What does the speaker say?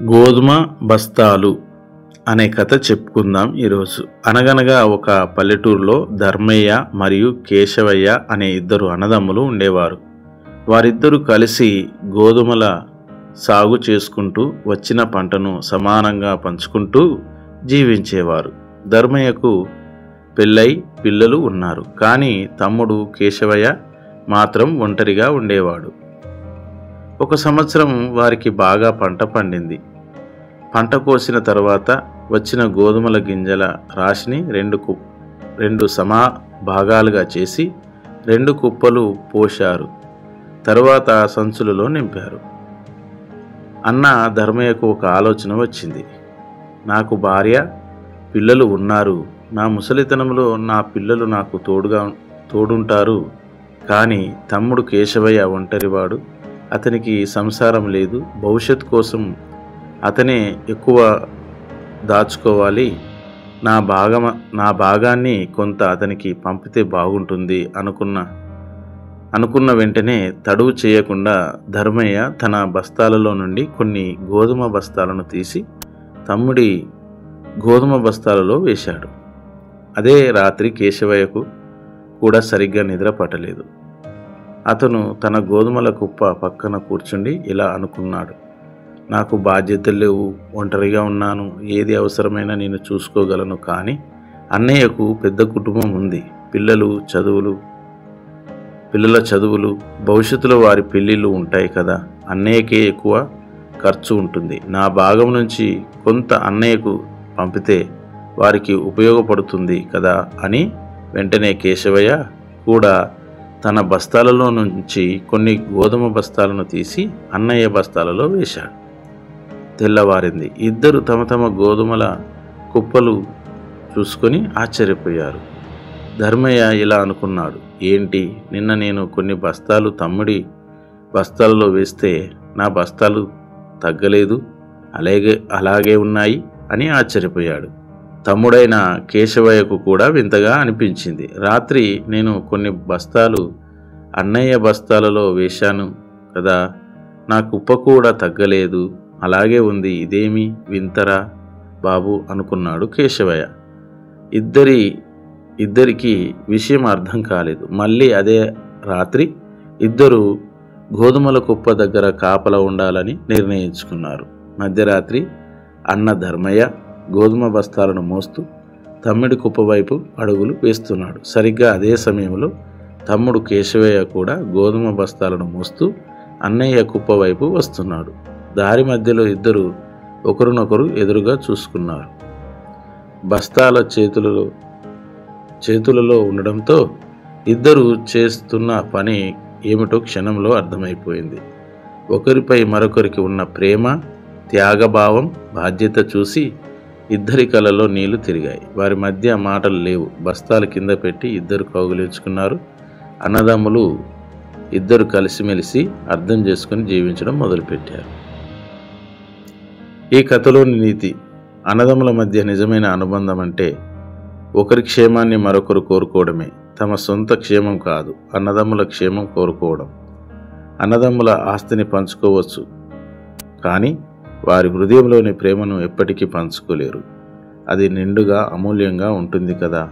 గోధుమ బస్తాలు అనే కథ చెప్పుకుందాం ఈరోజు. అనగనగా ఒక పల్లెటూరులో ధర్మయ్య మరియు కేశవయ్య అనే ఇద్దరు అన్నదమ్ములు ఉండేవారు. వారిద్దరూ కలిసి గోధుమల సాగు చేసుకుంటూ వచ్చిన పంటను సమానంగా పంచుకుంటూ జీవించేవారు. ధర్మయ్యకు పెళ్ళై పిల్లలు ఉన్నారు. కానీ తమ్ముడు కేశవయ్య మాత్రం ఒంటరిగా ఉండేవాడు. ఒక సంవత్సరం వారికి బాగా పంట పండింది. పంట కోసిన తర్వాత వచ్చిన గోధుమల గింజల రాశిని రెండు సమా భాగాలుగా చేసి 2 కుప్పలు పోశారు. తరువాత సంచులలో నింపారు. అన్న ధర్మయ్యకు ఒక ఆలోచన వచ్చింది. నాకు భార్య పిల్లలు ఉన్నారు. నా ముసలితనంలో నా పిల్లలు నాకు తోడుంటారు. కానీ తమ్ముడు కేశవయ్య ఒంటరివాడు. అతనికి సంసారం లేదు. భవిష్యత్తు కోసం అతనే ఎక్కువ దాచుకోవాలి. నా భాగాన్ని కొంత అతనికి పంపితే బాగుంటుంది అనుకున్న వెంటనే తడువు చేయకుండా ధర్మయ్య తన బస్తాలలో నుండి కొన్ని గోధుమ బస్తాలను తీసి తమ్ముడి గోధుమ బస్తాలలో వేశాడు. అదే రాత్రి కేశవయ్యకు కూడా సరిగ్గా నిద్ర పట్టలేదు. అతను తన గోధుమల కుప్ప పక్కన కూర్చుండి ఇలా అనుకున్నాడు. నాకు బాధ్యతలు లేవు, ఒంటరిగా ఉన్నాను. ఏది అవసరమైనా నేను చూసుకోగలను. కానీ అన్నయ్యకు పెద్ద కుటుంబం ఉంది. పిల్లల చదువులు, భవిష్యత్తులో వారి పెళ్ళిళ్ళు ఉంటాయి కదా. అన్నయ్యకే ఎక్కువ ఖర్చు ఉంటుంది. నా భాగం నుంచి కొంత అన్నయ్యకు పంపితే వారికి ఉపయోగపడుతుంది కదా అని వెంటనే కేశవయ్య కూడా తన బస్తాలలో నుంచి కొన్ని గోధుమ బస్తాలను తీసి అన్నయ్య బస్తాలలో వేశాడు. తెల్లవారింది. ఇద్దరు తమ తమ గోధుమల కుప్పలు చూసుకొని ఆశ్చర్యపోయారు. ధర్మయ్య ఇలా అనుకున్నాడు. ఏంటి, నిన్న నేను కొన్ని బస్తాలు తమ్ముడి బస్తాలలో వేస్తే నా బస్తాలు తగ్గలేదు, అలాగే ఉన్నాయి అని ఆశ్చర్యపోయాడు. తమ్ముడైన కేశవయ్యకు కూడా వింతగా అనిపించింది. రాత్రి నేను కొన్ని బస్తాలు అన్నయ్య బస్తాలలో వేశాను కదా, నా కుప్ప కూడా తగ్గలేదు, అలాగే ఉంది. ఇదేమి వింతరా బాబు అనుకున్నాడు కేశవయ్య. ఇద్దరికి విషయం అర్థం కాలేదు. మళ్ళీ అదే రాత్రి ఇద్దరు గోధుమల కుప్ప దగ్గర కాపలా ఉండాలని నిర్ణయించుకున్నారు. మధ్యరాత్రి అన్న ధర్మయ్య గోధుమ బస్తాలను మోస్తూ తమ్ముడి కుప్ప వైపు అడుగులు వేస్తున్నాడు. సరిగ్గా అదే సమయంలో తమ్ముడు కేశవయ్య కూడా గోధుమ బస్తాలను మోస్తూ అన్నయ్య కుప్ప వైపు వస్తున్నాడు. దారి మధ్యలో ఇద్దరు ఒకరినొకరు ఎదురుగా చూసుకున్నారు. బస్తాల చేతులలో ఉండడంతో ఇద్దరు చేస్తున్న పని ఏమిటో క్షణంలో అర్థమైపోయింది. ఒకరిపై మరొకరికి ఉన్న ప్రేమ, త్యాగభావం, బాధ్యత చూసి ఇద్దరి కళ్ళలో నీళ్లు తిరిగాయి. వారి మధ్య మాటలు లేవు. బస్తాలు కింద పెట్టి ఇద్దరు కౌగిలించుకున్నారు. అన్నదమ్ములు ఇద్దరు కలిసిమెలిసి అర్థం చేసుకుని జీవించడం మొదలుపెట్టారు. ఈ కథలోని నీతి: అన్నదమ్ముల మధ్య నిజమైన అనుబంధం అంటే ఒకరి క్షేమాన్ని మరొకరు కోరుకోవడమే, తమ సొంత క్షేమం కాదు. అన్నదమ్ముల క్షేమం కోరుకోవడం. అన్నదమ్ముల ఆస్తిని పంచుకోవచ్చు, కానీ వారి హృదయంలోని ప్రేమను ఎప్పటికీ పంచుకోలేరు. అది నిండుగా, అమూల్యంగా ఉంటుంది కదా.